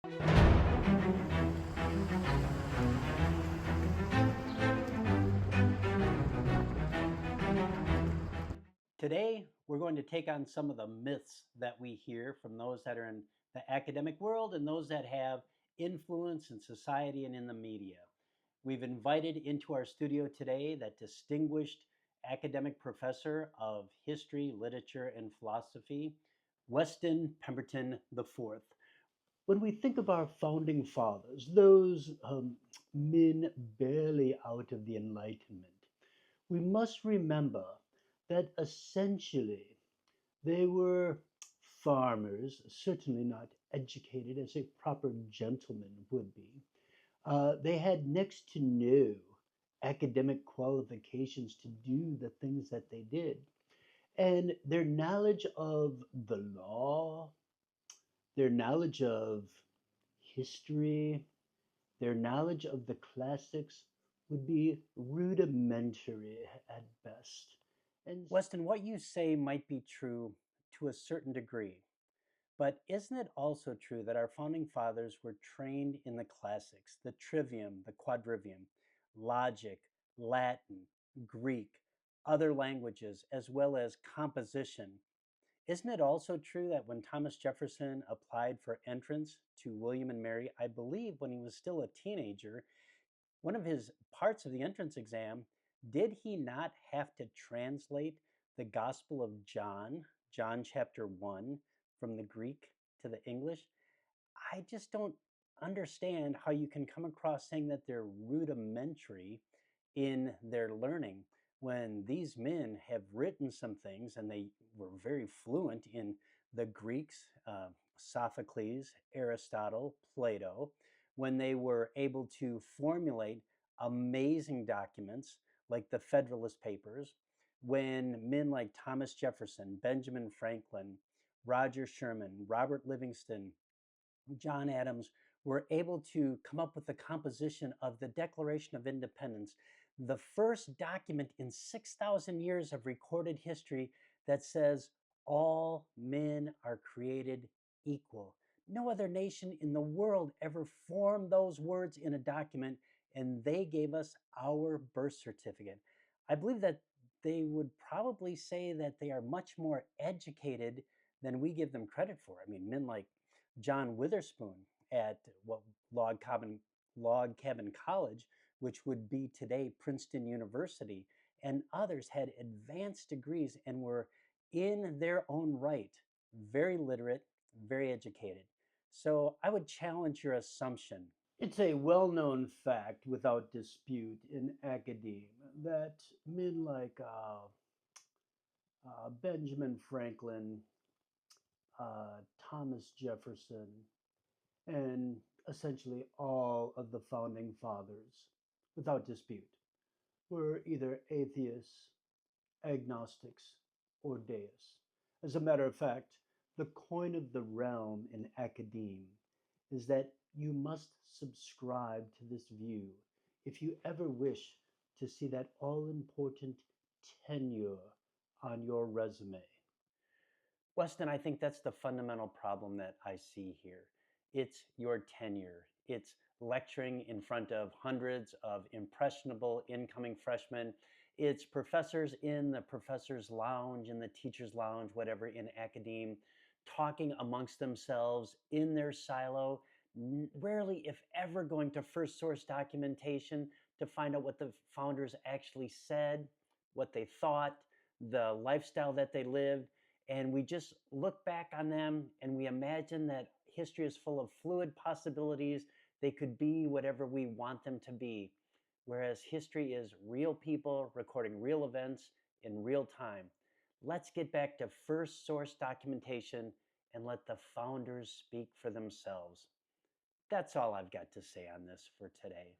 Today, we're going to take on some of the myths that we hear from those that are in the academic world and those that have influence in society and in the media. We've invited into our studio today that distinguished academic professor of history, literature, and philosophy, Weston Pemberton IV. When we think of our founding fathers, those men barely out of the Enlightenment, we must remember that essentially they were farmers, certainly not educated as a proper gentleman would be. They had next to no academic qualifications to do the things that they did. And their knowledge of the law, their knowledge of history, their knowledge of the classics would be rudimentary at best. And Weston, what you say might be true to a certain degree, but isn't it also true that our founding fathers were trained in the classics, the Trivium, the Quadrivium, logic, Latin, Greek, other languages, as well as composition? Isn't it also true that when Thomas Jefferson applied for entrance to William and Mary, I believe when he was still a teenager, one of his parts of the entrance exam, did he not have to translate the Gospel of John, John chapter 1, from the Greek to the English? I just don't understand how you can come across saying that they're rudimentary in their learning when these men have written some things and they were very fluent in the Greeks, Sophocles, Aristotle, Plato, when they were able to formulate amazing documents like the Federalist Papers, when men like Thomas Jefferson, Benjamin Franklin, Roger Sherman, Robert Livingston, John Adams were able to come up with the composition of the Declaration of Independence, the first document in 6,000 years of recorded history that says all men are created equal. No other nation in the world ever formed those words in a document, and they gave us our birth certificate. I believe that they would probably say that they are much more educated than we give them credit for. I mean, men like John Witherspoon at Log Cabin College, which would be today Princeton University, and others had advanced degrees and were in their own right very literate, very educated. So I would challenge your assumption. It's a well known fact without dispute in academia that men like Benjamin Franklin, Thomas Jefferson, and essentially all of the founding fathers, without dispute, were either atheists, agnostics, or deists. As a matter of fact, the coin of the realm in academe is that you must subscribe to this view if you ever wish to see that all-important tenure on your resume. Weston, I think that's the fundamental problem that I see here. It's your tenure. It's lecturing in front of hundreds of impressionable incoming freshmen. It's professors in the professor's lounge, in the teacher's lounge, whatever, in academe, talking amongst themselves in their silo, rarely, if ever, going to first source documentation to find out what the founders actually said, what they thought, the lifestyle that they lived. And we just look back on them and we imagine that history is full of fluid possibilities. They could be whatever we want them to be. Whereas history is real people recording real events in real time. Let's get back to first source documentation and let the founders speak for themselves. That's all I've got to say on this for today.